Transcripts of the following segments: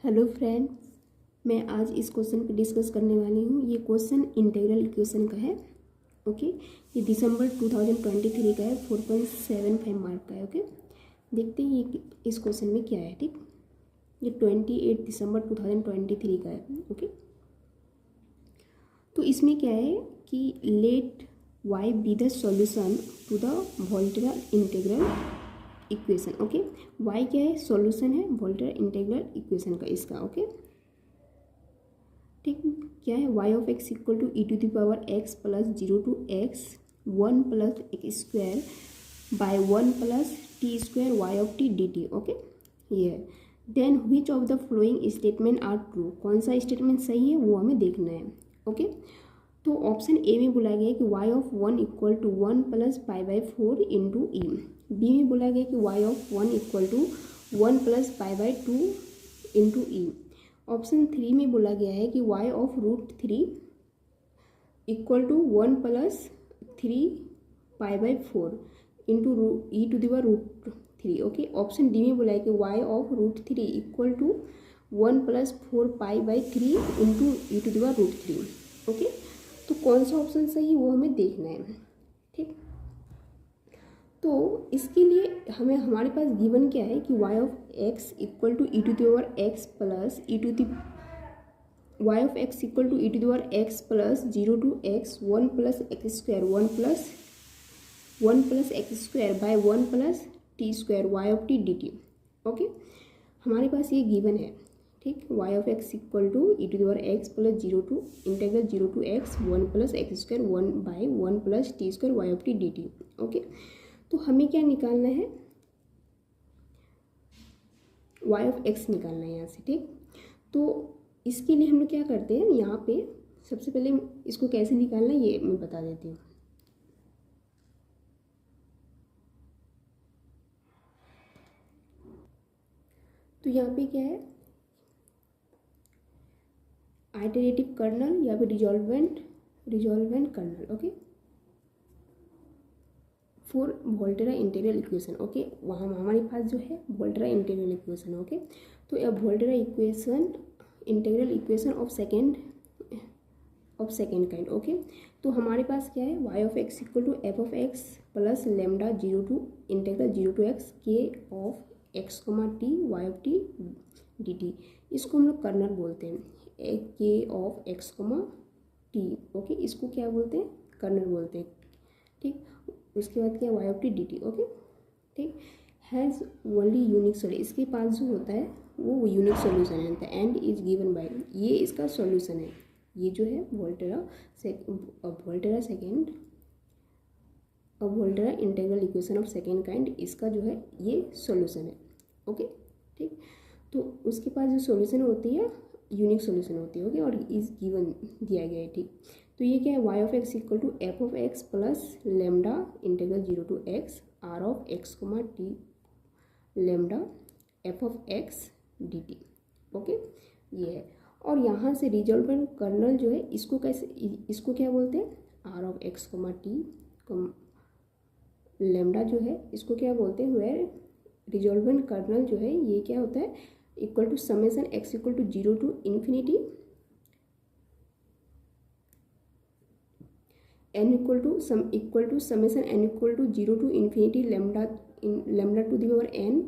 Hello friends, मैं आज इस क्वेश्चन पे डिस्कस करने वाली हूँ। ये क्वेश्चन इंटीग्रल इक्वेशन का है। ओके, ये दिसंबर 2023 का है, 4.75 मार्क का है। ओके, देखते हैं ये इस क्वेश्चन में क्या है। ठीक, ये 28 दिसंबर 2023 का है। ओके, तो इसमें क्या है कि let y be the solution to the Volterra integral equation. Okay, y क्या है? सॉल्यूशन है वोल्टेरा इंटीग्रल इक्वेशन का इसका। ओके, ठीक, क्या है? y of x equal to e to the power x plus 0 to x 1 plus x square by 1 plus t square y of t d t. Okay, ये है। Then which of the following statement are true? कौन सा statement सही है वो हमें देखना है। ओके, तो ऑप्शन ए में बोला गया है कि y of 1 equal to 1 plus pi by 4 into e. B में बोला गया कि y of 1 equal to 1 plus pi by 2 into e. Option 3 में बोला गया है कि y of root 3 equal to 1 plus 3 pi by 4 into e to the root 3। Okay, option D में बोला है कि y of root 3 equal to 1 plus 4 pi by 3 into e to the root 3। Okay, तो कौन सा ऑप्शन सही है वो हमें देखना है। ठीक, तो इसके लिए हमारे पास गिवन क्या है कि y of x equal to e to the power x plus e to the y of x equal to e to the power x plus 0 to x 1 plus x square 1 plus x square by 1 plus t square y of t d t. Okay, हमारे पास ये given है। ठीक, y of x equal to e to the power x plus 0 to integral 0 to x 1 plus x square 1 by 1 plus t square y of t d t. Okay, तो हमें क्या निकालना है? y ऑफ x निकालना है यहाँ से। ठीक, तो इसके लिए हम लोग क्या करते हैं, यहाँ पे सबसे पहले इसको कैसे निकालना है ये मैं बता देती हूँ। तो यहाँ पे क्या है, आइटरेटिव कर्नल या फिर resolvent kernel. Okay, for Volterra integral equation. Okay, वहाँ हमारे पास जो है वोल्टेरा इंटीग्रल इक्वेशन। ओके, तो अब Volterra equation integral equation of second kind. Okay, तो हमारे पास क्या है, y of x equal to f of x plus lambda 0 to integral 0 to x K of x comma t y of t d t. इसको हम लोग kernel बोलते हैं, K of x comma t. Okay, इसको क्या बोलते हैं? Colonel बोलते हैं। ठीक, उसके बाद क्या, y of t d t. Okay, ठीक, हैज़ ओनली यूनिक सोल्यूशन। इसके पास जो होता है वो यूनिक सोल्यूशन है। एंड इज गिवन बाय, ये इसका सोल्यूशन है। ये जो है Volterra integral equation of second kind, इसका जो है ये सोल्यूशन है। ओके, ठीक, तो उसके पास जो सोल्यूशन होती है यूनिक सोल्यूशन होती है। ओके, और इज गिवन दिया गया है। ठीक, तो ये क्या है, y of x equal to f of x plus lambda integral 0 to x r of x comma t lambda f of x d t. Okay, ये है। और यहाँ से रिजल्टेंट कर्नल जो है इसको क्या बोलते हैं, r of x comma t lambda जो है इसको क्या बोलते हैं, वेयर रिजल्टेंट कर्नल जो है ये क्या होता है, equal to summation x equal to 0 to infinity n equal to summation n equal to 0 to infinity lambda to the power n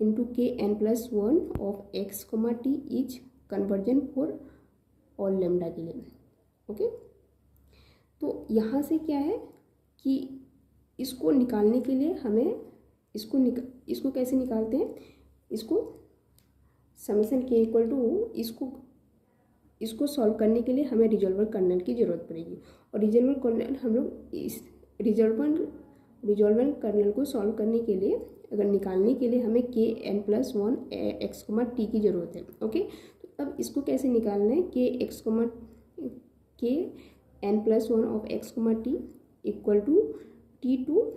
into K n plus 1 of x comma t is convergent for all lambda के लिए। Okay, तो यहाँ से क्या है कि इसको निकालने के लिए हमें इसको कैसे निकालते हैं, इसको समेशन के इक्वल टू इसको सॉल्व करने के लिए हमें रिजॉल्वर कर्नल की ज़रूरत पड़ेगी। और रिजॉल्वर कर्नल हम लोग इस रिजॉल्वेंट कर्नल को सॉल्व करने के लिए, अगर निकालने के लिए हमें के n plus 1 x comma T की ज़रूरत है। ओके, तो अब इसको कैसे निकालना है, K n plus 1 of x comma t equal to t to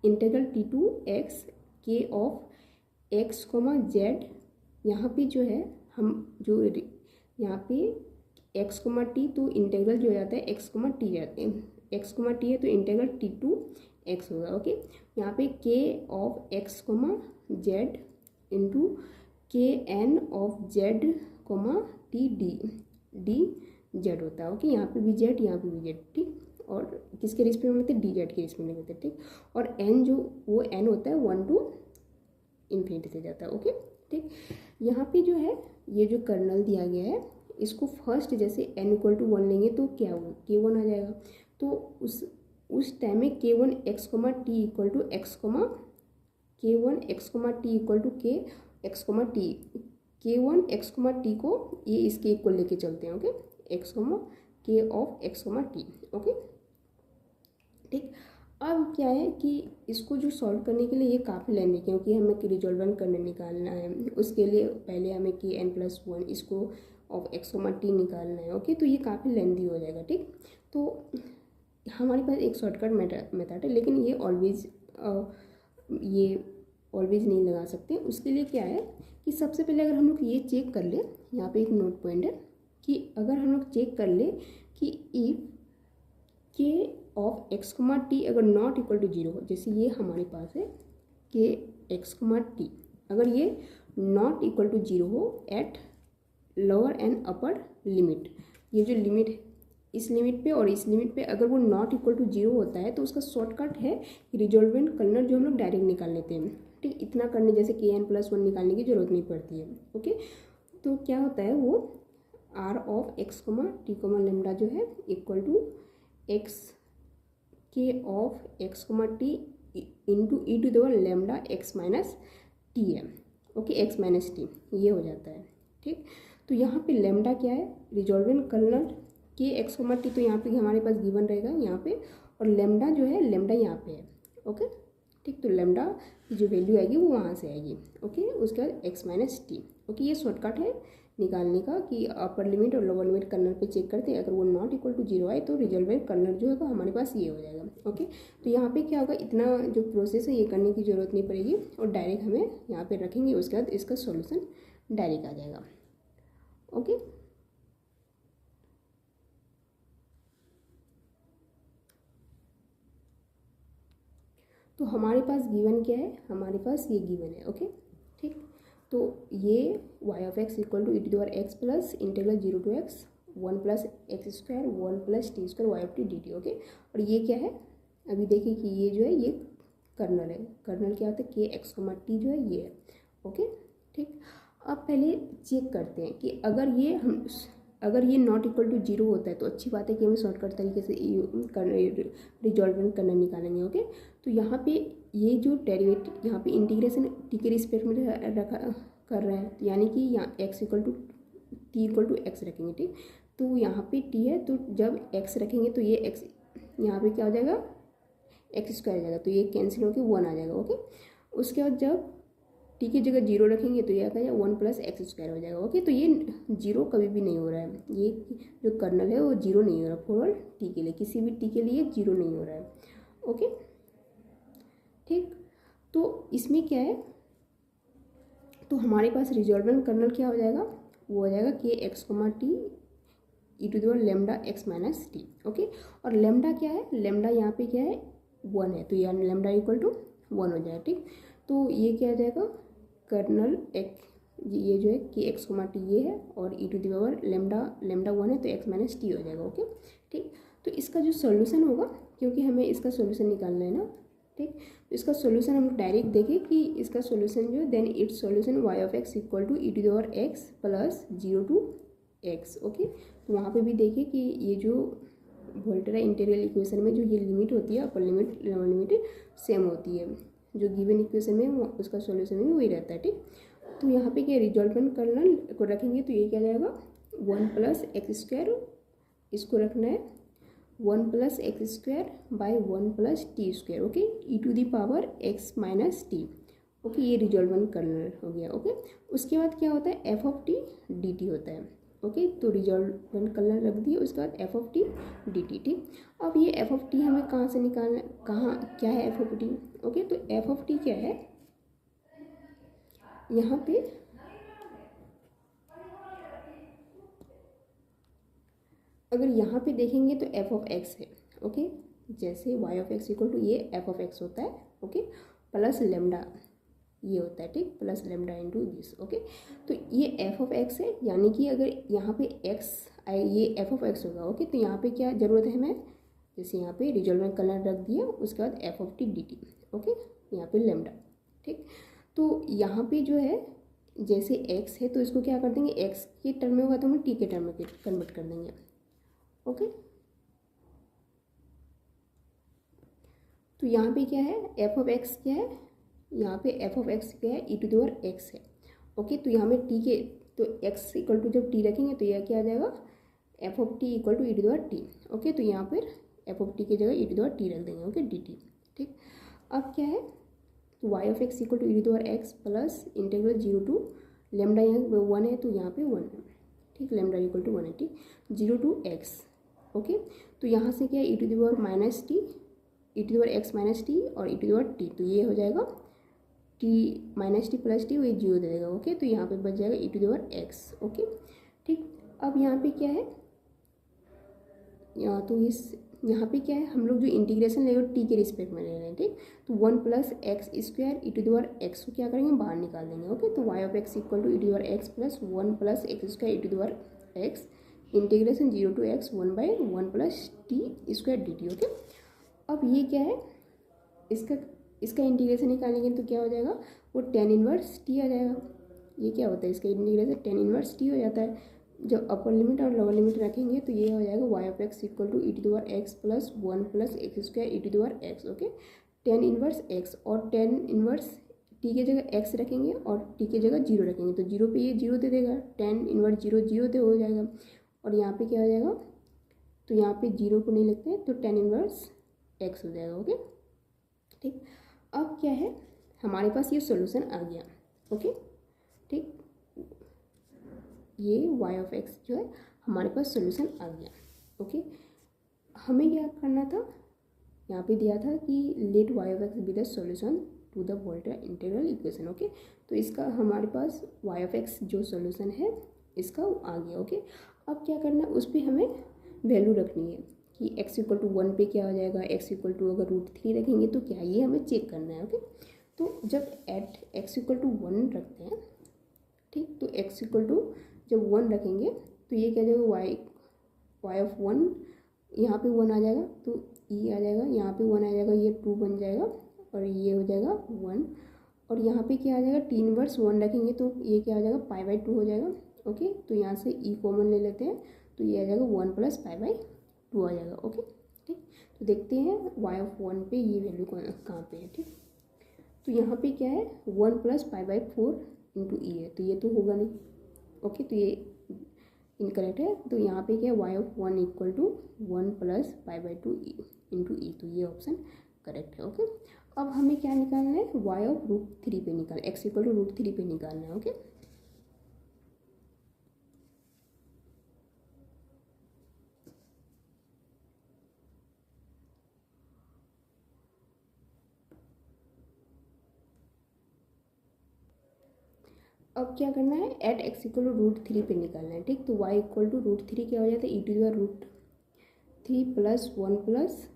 integral t to x K of x comma z. यहाँ पे जो है हम जो यहाँ पे एक्स कमा टी तो इंटीग्रल जो हो जाता है एक्स कमा टी जाते हैं, एक्स कमा टी है तो इंटीग्रल टी टू एक्स होगा। ओके, यहाँ पे K of x comma z into K n of z comma t d z होता है। ओके, यहाँ पे भी जेड, यहाँ पे भी जेड, ठीक। और किसके रिस्पेक्ट में लेते हैं, डी जेड के रिस्पेक्ट में लेते हैं, ठीक। और एन जो वो एन होता है 1 to इन्फिनिटी से जाता है। ओके, ठीक। यहाँ पे जो है ये जो कर्नल दिया गया है इसको फर्स्ट जैसे n इक्वल टू 1 लेंगे तो क्या होगा, k1 आ जाएगा। तो उस टाइम में k1 x comma t equal to x comma k1 x comma t equal to k x comma t, k1 x comma t को ये इसके इक्वल लेके चलते हैं। Okay, x comma k of x comma t. Okay, ठीक। अब क्या है कि इसको जो सॉल्व करने के लिए ये काफ़ी लेंदी, क्योंकि हमें रिजॉल्वेंट करने निकालना है, उसके लिए पहले हमें के एन प्लस 1 इसको ऑफ एक्स कोमा टी निकालना है। ओके, तो ये काफ़ी लेंदी हो जाएगा, ठीक। तो हमारे पास एक शॉर्टकट मेथड है, लेकिन ये ऑलवेज नहीं लगा सकते। उसके लिए क्या है कि सबसे पहले अगर हम लोग ये चेक कर ले, यहाँ पे एक नोट पॉइंट है कि अगर हम लोग चेक कर ले कि इफ के ऑफ एक्स कोमा टी अगर नॉट इक्वल टू 0 हो, जैसे ये हमारे पास है के एक्स कोमा टी, अगर ये नॉट इक्वल टू 0 हो at lower and upper limit, ये जो लिमिट है इस लिमिट पे और इस लिमिट पे अगर वो नॉट इक्वल टू 0 होता है तो उसका शॉर्टकट है रिजॉल्वेंट कर्नल जो हम लोग डायरेक्ट निकाल लेते हैं, ठीक। इतना करने जैसे के एन प्लस 1 निकालने की जरूरत नहीं पड़ती है। ओके, तो क्या होता है वो r of x comma t comma lambda जो है equal to x K of x comma t into e to the power lambda x minus t है। ओके, एक्स माइनस टी ये हो जाता है, ठीक। तो यहाँ पे लेमडा क्या है, रिजॉल्वेंट कर्नल के एक्स कोमा टी, तो यहाँ पे हमारे पास गिवन रहेगा यहाँ पे, और लेमडा जो है लेमडा यहाँ पे है। ओके, ठीक। तो लेमडा की जो वैल्यू आएगी वो वहाँ से आएगी। ओके, उसके बाद एक्स माइनस टी। ओके, ये शॉर्टकट है निकालने का कि अपर लिमिट और लोअर लिमिट कर्नल पे चेक करते हैं, अगर वो नॉट इक्वल टू 0 आए तो रिजॉल्वेंट कर्नल जो होगा हमारे पास ये हो जाएगा। ओके, तो यहाँ पे क्या होगा, इतना जो प्रोसेस है ये करने की ज़रूरत नहीं पड़ेगी और डायरेक्ट हमें यहाँ पे रखेंगे, उसके बाद इसका सॉल्यूशन डायरेक्ट आ जाएगा। ओके, तो हमारे पास गिवन क्या है, हमारे पास ये गिवन है। ओके, ठीक। तो ये y of x equal to e to the power x plus integral 0 to x 1 plus x square 1 plus t square y of t d t. Okay, और ये क्या है, अभी देखिए कि ये जो है ये कर्नल है। कर्नल क्या होता है, के एक्स कोमा टी जो है ये है। ओके, ठीक। अब पहले चेक करते हैं कि अगर ये नॉट इक्वल टू 0 होता है तो अच्छी बात है कि हम शॉर्टकट तरीके से रिजॉल्वेंट करना निकालेंगे। ओके, तो यहाँ पे ये जो डेरिवेटिव यहाँ पे इंटीग्रेशन टी के रिस्पेक्ट में रखा कर रहे हैं, यानी कि यहाँ x equal to t equal to x रखेंगे, ठीक। तो यहाँ पे टी है, तो जब एक्स रखेंगे तो ये एक्स यहाँ पे क्या हो जाएगा, एक्स स्क्वायर आ जाएगा, तो ये कैंसिल होकर 1 आ जाएगा। ओके, उसके बाद जब टी की जगह 0 रखेंगे तो ये आ जाएगा 1 प्लस एक्स स्क्वायर हो जाएगा। ओके, तो ये 0 कभी भी नहीं हो रहा है, ये जो कर्नल है वो 0 नहीं हो रहा फॉर टी के लिए, किसी भी टी के लिए 0 नहीं हो रहा है। ओके, ठीक। तो इसमें क्या है, तो हमारे पास रिजॉल्वेंट कर्नल क्या हो जाएगा, वो हो जाएगा K x comma t e to the power lambda x minus t. Okay, और लेमडा क्या है, लेमडा यहाँ पे क्या है 1 है, तो यहाँ लेमडा इक्वल टू 1 हो जाएगा, ठीक। तो ये क्या आ जाएगा, कर्नल एक ये जो है कि एक्स कोमा टी ये है और e to the power lambda 1 है तो एक्स माइनस टी हो जाएगा। ओके, ठीक। तो इसका जो सॉल्यूशन होगा, क्योंकि हमें इसका सॉल्यूशन निकालना है ना, ठीक। तो इसका सॉल्यूशन हम डायरेक्ट देखें कि इसका सॉल्यूशन जो है then it's solution y of x equal to e to the power x plus 0 to x. Okay, तो वहाँ पे भी देखिए कि ये जो वोल्टेरा इंटीग्रल इक्वेशन में जो ये लिमिट होती है upper limit lower limit same होती है, जो गिवन इक्वेशन में उसका सॉल्यूशन भी वही रहता है, ठीक। तो यहाँ पे क्या रिजॉल्वेंट कर्नल को रखेंगे तो ये क्या जाएगा 1 प्लस एक्स स्क्वायर, इसको रखना है 1 plus x square by 1 plus t square. Okay, e to the power x minus t. Okay, ये रिजॉल्वेंट कर्नल हो गया। ओके, उसके बाद क्या होता है f of t d T होता है। ओके, तो रिजॉल्वेंट कर्नल रख दिए, उसके बाद F of t d T, ठीक। अब ये एफ ऑफ टी हमें कहाँ से निकालना है, कहाँ क्या है एफ ऑफ टी। ओके, तो एफ ऑफ टी क्या है, यहाँ पे अगर यहाँ पे देखेंगे तो एफ ऑफ एक्स है। ओके, जैसे y of x equal to ये एफ ऑफ एक्स होता है। ओके, प्लस लेमडा ये होता है, ठीक, plus lambda into this. Okay, तो ये एफ ऑफ एक्स है, यानी कि अगर यहाँ पे एक्स आए, ये एफ ऑफ एक्स होगा। ओके, तो यहाँ पे क्या ज़रूरत है हमें, जैसे यहाँ पे रिजोल्वेंट कलर रख दिया, उसके बाद F of t d t. Okay, यहाँ पे लेमडा, ठीक। तो यहाँ पे जो है जैसे एक्स है तो इसको क्या कर देंगे, एक्स के टर्म में होगा तो हम टी के टर्म में कन्वर्ट कर देंगे। ओके, तो यहाँ पे क्या है, एफ ऑफ एक्स क्या है, यहाँ पे एफ ऑफ एक्स क्या है, e to the power x है। ओके, तो यहाँ में टी के, तो एक्स इक्वल टू जब टी रखेंगे तो यह क्या आ जाएगा, f of t equal to e to the power t. Okay, तो यहाँ पर एफ ऑफ टी की जगह e to the power t रख देंगे। ओके, डी टी, ठीक। अब क्या है, तो y of x equal to e to the power x plus integral 0 to lambda, यहाँ 1 है तो यहाँ पे 1 है, ठीक, लेमडा इक्वल टू 1 है, ठीक, 0 टू एक्स। ओके, तो यहाँ से क्या है, e to the power minus t, e to the power x minus t और e to the power t, तो ये हो जाएगा t minus t plus t, वही 0 दे देगा। ओके, तो यहाँ पे बच जाएगा e to the power x. Okay, ठीक। अब यहाँ पे क्या है, तो इस यहाँ पे क्या है, हम लोग जो इंटीग्रेशन लेंगे टी के रिस्पेक्ट में ले रहे हैं, ठीक। तो 1 plus x square e to the power x को क्या करेंगे, बाहर निकाल देंगे। ओके, तो y of x equal to e to the power x plus 1 plus x square e to the power x integration 0 to x 1/1 plus t square d t. Okay, अब ये क्या है, इसका इंटीग्रेशन निकालेंगे तो क्या हो जाएगा, वो tan इनवर्स टी आ जाएगा। ये क्या होता है, इसका इंटीग्रेशन tan इनवर्स टी हो जाता है। जब अपर लिमिट और लोअर लिमिट रखेंगे तो ये हो जाएगा y of x equal to e to the power x plus 1 plus x square e to the power x. Okay, tan inverse x और tan इनवर्स टी की जगह एक्स रखेंगे और टी की जगह 0 रखेंगे, तो 0 पे ये 0 दे देगा, tan इनवर्स 0 0 दे हो जाएगा। और यहाँ पे क्या हो जाएगा, तो यहाँ पे 0 को नहीं लिखते हैं तो tan इनवर्स एक्स हो जाएगा। ओके, ठीक। अब क्या है, हमारे पास ये सॉल्यूशन आ गया। ओके, ठीक, ये y ऑफ x जो है हमारे पास सॉल्यूशन आ गया। ओके, हमें क्या करना था, यहाँ पे दिया था कि let y of x be the solution to the Volterra integral equation. Okay, तो इसका हमारे पास y ऑफ x जो सॉल्यूशन है इसका आ गया। ओके, अब क्या करना है, उस पर हमें वैल्यू रखनी है कि x इक्वल टू 1 पे क्या हो जाएगा, x इक्वल टू अगर √3 रखेंगे तो क्या, ये हमें चेक करना है। ओके, तो जब एट x इक्वल टू 1 रखते हैं, ठीक, तो x इक्वल टू जब 1 रखेंगे तो ये क्या हो जाएगा, y ऑफ 1, यहाँ पे 1 आ जाएगा तो e आ जाएगा, यहाँ पे 1 आ जाएगा, ये 2 बन जाएगा और ये हो जाएगा 1। और यहाँ पे क्या आ जाएगा, टी इनवर्स 1 रखेंगे तो ये क्या हो जाएगा, π/2 हो जाएगा। ओके, तो यहाँ से e कॉमन ले लेते हैं तो ये आ जाएगा 1 प्लस π/2 आ जाएगा। ओके, ठीक। तो देखते हैं y ऑफ 1 पे ये वैल्यू कहाँ पे है, ठीक। तो यहाँ पे क्या है, 1 प्लस π/4 इंटू ई है, तो ये तो होगा नहीं। ओके, तो ये इनकरेक्ट है। तो यहाँ पे क्या है, y of 1 equal to 1 plus π/2 into e, तो ये ऑप्शन करेक्ट है। ओके, अब हमें क्या निकालना है, y ऑफ √3 पे निकालना, x इक्वल टू √3 पे निकालना है। ओके, अब क्या करना है, एट x इक्वल टू √3 पे निकालना है, ठीक। तो y इक्वल टू √3 क्या हो जाता है, e to the √3 plus 1 plus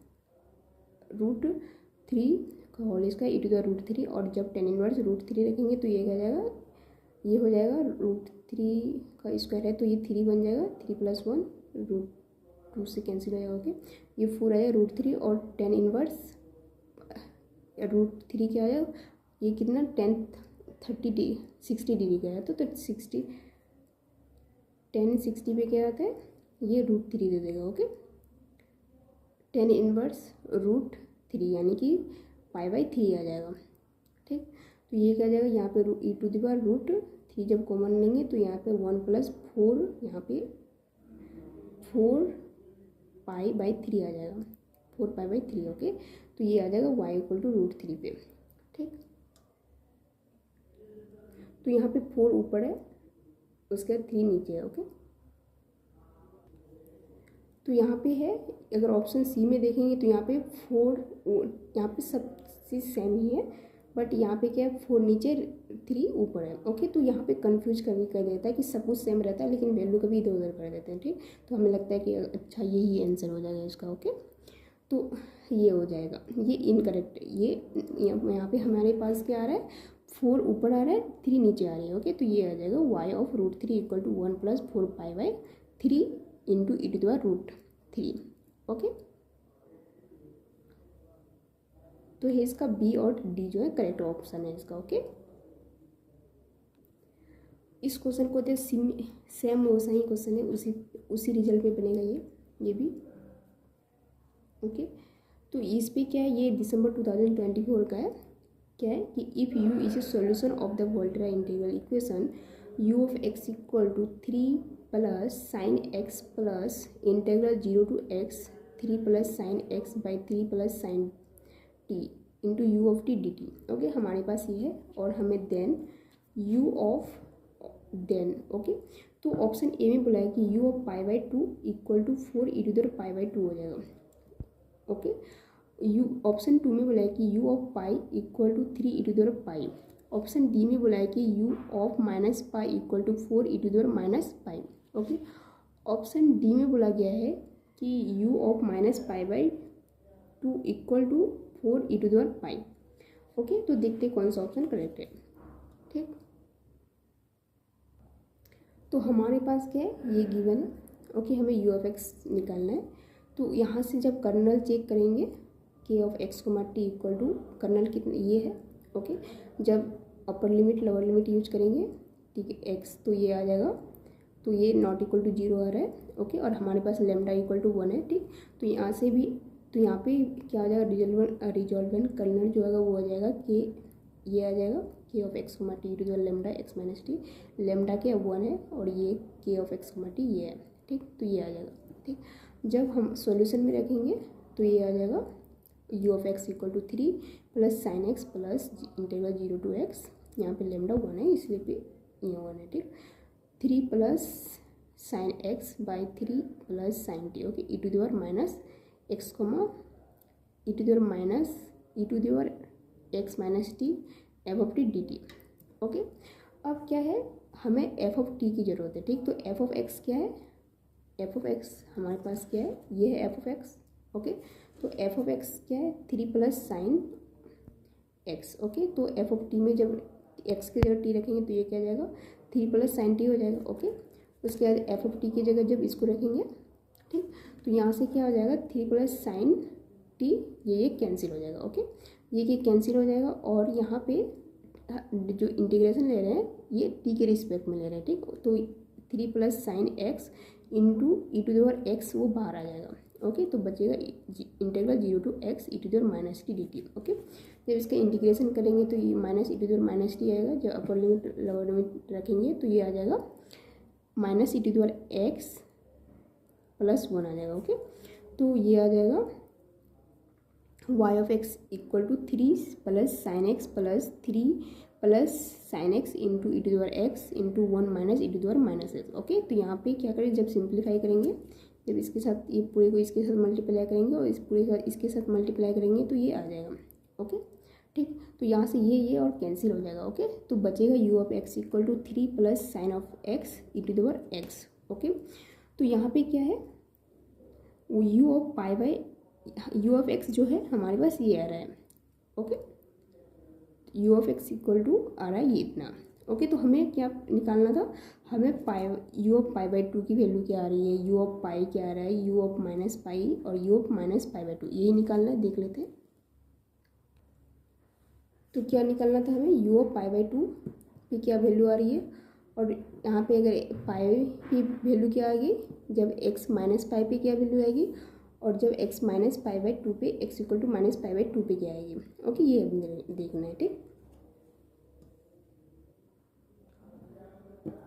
√3 का whole square e to the √3, और जब tan इनवर्स √3 रखेंगे तो ये क्या हो जाएगा, ये हो जाएगा √3 का स्क्वायर है तो ये 3 बन जाएगा, 3 प्लस 1 √2 से कैंसिल हो जाएगा। ओके, ये 4 आएगा √3 और tan इनवर्स √3 क्या हो जाएगा, ये कितना 60 डिग्री का है तो 60 tan 60 पे क्या आता है, ये √3 दे देगा। ओके, tan इनवर्स √3 यानी कि π/3 आ जाएगा, ठीक। तो ये क्या आ जाएगा, यहाँ पे ई टू द पावर √3 जब कॉमन लेंगे तो यहाँ पे 1 प्लस 4, यहाँ पे 4π/3 आ जाएगा, 4π/3। ओके, तो ये आ जाएगा y इक्वल टू √3 पे, ठीक। तो यहाँ पे 4 ऊपर है, उसके बाद 3 नीचे है। ओके, तो यहाँ पे है, अगर ऑप्शन सी में देखेंगे तो यहाँ पे 4, यहाँ पे सब चीज़ सेम ही है, बट यहाँ पे क्या है, 4 नीचे 3 ऊपर है। ओके, तो यहाँ पे कंफ्यूज कभी कर देता है कि सब कुछ सेम रहता है लेकिन वैल्यू कभी इधर उधर कर देते हैं, ठीक। तो हमें लगता है कि अच्छा यही आंसर हो जाएगा इसका। ओके, तो ये हो जाएगा, ये इनकरेक्ट है। ये यहाँ पे हमारे पास क्या आ रहा है, 4 ऊपर आ रहा है, 3 नीचे आ रही है। ओके, तो ये आ जाएगा y of root 3 equal to 1 plus 4 पाई/3 into e to the power root 3। Okay, तो ये इसका बी और डी जो है करेक्ट ऑप्शन है इसका। ओके, इस क्वेश्चन को सेम वैसा ही क्वेश्चन है, उसी रिजल्ट में बनेगा ये भी। ओके, तो इस पे क्या है, ये दिसंबर 2024 का है। क्या है कि if u is a solution of the Volterra integral equation u of x equal to 3 plus sine x plus integral 0 to x 3 plus sine x by 3 plus sine t into u of t d t. Okay, हमारे पास ये है और हमें then u of then. Okay, तो option a में बोला है कि यू ऑफ पाई/2 equal to 4 e to the पाई/2 हो जाएगा। ओके, यू ऑप्शन 2 में बोला है कि u of pi equal to 3 e to the pi. Option D में बोला है कि u of minus pi equal to 4 e to the minus pi. Okay, option D में बोला गया है कि u of minus pi equal to 4 e to the pi. Okay, तो देखते हैं कौन सा ऑप्शन करेक्ट है। ठीक, तो हमारे पास क्या है, ये गिवन है। ओके, हमें यू ऑफ एक्स निकालना है। तो यहाँ से जब कर्नल चेक करेंगे के ऑफ एक्स को टी इक्वल टू कर्नल कितना ये है। ओके, जब upper limit lower limit use करेंगे, ठीक है, एक्स तो ये आ जाएगा, तो ये नॉट इक्वल टू 0 आ रहा है। ओके, और हमारे पास लेमडा इक्वल टू 1 है। ठीक, तो यहाँ से भी, तो यहाँ पे क्या आ जाएगा, रिजॉल्वेंट कर्नल जो है वो आ जाएगा कि ये आ जाएगा K of x t to the lambda x minus t. Lambda के अब 1 है और ये के ऑफ एक्स टी ये है। ठीक, तो ये आ जाएगा। ठीक, जब हम सॉल्यूशन में रखेंगे तो ये आ जाएगा u of x equal to 3 plus sine x plus integral 0 to x, यहाँ पे लेमडा 1 है इसलिए पे ये 1 है। ठीक, 3 plus sine x by 3 plus sine t. Okay, e to the minus x comma e to the minus e to the x minus t f of t d t. Okay, अब क्या है, हमें एफ ऑफ टी की ज़रूरत है। ठीक, तो f of x क्या है, एफ ऑफ एक्स हमारे पास क्या है, ये है एफ ऑफ एक्स। ओके, तो एफ ऑफ एक्स क्या है, 3 प्लस साइन एक्स। ओके, तो एफ ऑफ टी में जब एक्स की जगह टी रखेंगे तो ये क्या जाएगा, 3 प्लस साइन टी हो जाएगा। ओके, उसके बाद एफ ऑफ टी की जगह जब इसको रखेंगे, ठीक, तो यहाँ से क्या हो जाएगा, 3 प्लस साइन टी, ये कैंसिल हो जाएगा। ओके, ये कैंसिल हो जाएगा और यहाँ पे जो इंटीग्रेशन ले रहे हैं ये टी के रिस्पेक्ट में ले रहे हैं। ठीक, तो 3 plus sine x into e to the power x वो बाहर आ जाएगा। ओके, तो बचेगा integral 0 to x e to the power minus t d t. Okay, जब इसका इंटीग्रेशन करेंगे तो ये minus e to the power minus t आएगा। जब अपर लिमिट लोअर लिमिट रखेंगे तो ये आ जाएगा minus e to the power x plus 1 आ जाएगा। ओके, तो ये आ जाएगा y of x equal to 3 plus sine x plus 3 plus sine x into e to the power x into 1 minus e to the power minus x. Okay, तो यहाँ पे क्या करें, जब सिंप्लीफाई करेंगे, जब इसके साथ ये पूरे को इसके साथ मल्टीप्लाई करेंगे और इस पूरे का इसके साथ मल्टीप्लाई करेंगे तो ये आ जाएगा। ओके, ठीक, तो यहाँ से ये और कैंसिल हो जाएगा। ओके, तो बचेगा u of x equal to 3 plus sine of x e to the power x. Okay, तो यहाँ पे क्या है, वो u of pi by u of x जो है हमारे पास ये आ रहा है। Okay, u of x equal to आ रहा है ये इतना। ओके, तो हमें क्या निकालना था, हमें पाई यू ऑफ पाई/2 की वैल्यू क्या आ रही है, यू ऑफ पाई क्या आ रहा है, यू ऑफ माइनस पाई और यू ऑफ माइनस पाई/2, यही निकालना है। देख लेते हैं, तो क्या निकालना था हमें, यू ऑफ पाई/2 की क्या वैल्यू आ रही है, और यहाँ पे अगर पाई की वैल्यू क्या आएगी, जब एक्स माइनस पाई पे क्या वैल्यू आएगी, और जब x माइनस पाई/2 पे x इक्वल टू माइनस पाई/2 पे क्या आएगी। ओके, ये अभी देखना है। ठीक,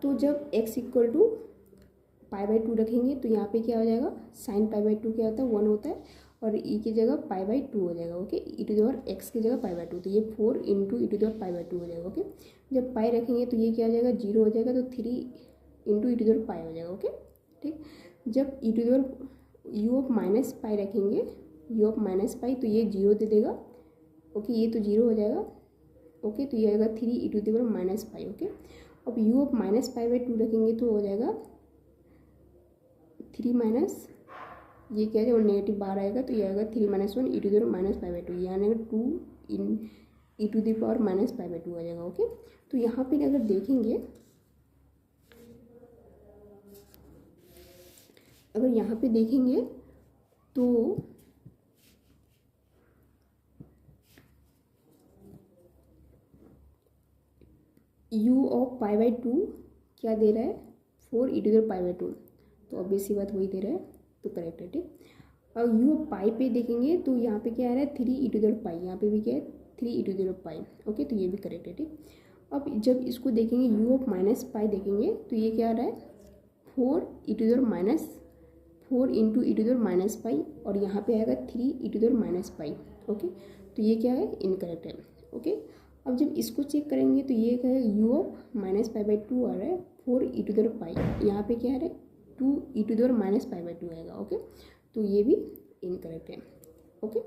तो जब x इक्वल टू पाई/2 रखेंगे तो यहाँ पे क्या हो जाएगा, साइन पाई/2 क्या होता है, 1 होता है, और ई की जगह पाई/2 हो जाएगा। Okay, e to the power x की जगह पाई/2, तो ये 4 into e to the power pi हो जाएगा। ओके, जब पाई रखेंगे तो ये क्या हो जाएगा, 0 हो जाएगा, तो 3 into e to the power pi हो जाएगा। ओके, ठीक, जब e to the power u of minus pi रखेंगे, यू ऑफ माइनस पाई, तो ये 0 दे देगा। ओके, ये तो 0 हो जाएगा। ओके, तो ये आएगा 3 e to the power minus pi. Okay, अब यू ऑफ माइनस पाई/2 रखेंगे तो हो जाएगा 3 माइनस, ये क्या है, और नेगेटिव बाहर आएगा तो ये आएगा 3 - 1 e to the power minus pi, ये आएगा 2 in e to the power minus pi by 2 आ जाएगा। ओके, तो यहाँ पे अगर देखेंगे, अगर यहाँ पे देखेंगे तो u ऑफ पाई बाई 2 क्या दे रहा है, 4 e to the pi by 2, तो ऑब्वियस सी बात वही दे रहा है, तो करेक्ट है। ठीक, अब u ऑफ पाई पे देखेंगे तो यहाँ पे क्या आ रहा है, 3 ई टू द पाई, यहाँ पे भी क्या है 3 e to the pi. Okay, तो ये भी करेक्ट है। ठीक, अब जब इसको देखेंगे u ऑफ माइनस पाई देखेंगे तो ये क्या आ रहा है, 4 e to the minus 4 into e to the minus pi, और यहाँ पे आएगा 3 e to the minus pi. Okay, तो ये क्या है, इनकरेक्ट है। ओके, अब जब इसको चेक करेंगे तो ये क्या है, u of minus pi by 2 आ रहा है, 4 ई टू द पाई, यहाँ पे क्या आ रहा है 2 e to the minus pi by 2 आएगा। ओके, तो ये भी इनकरेक्ट है। ओके।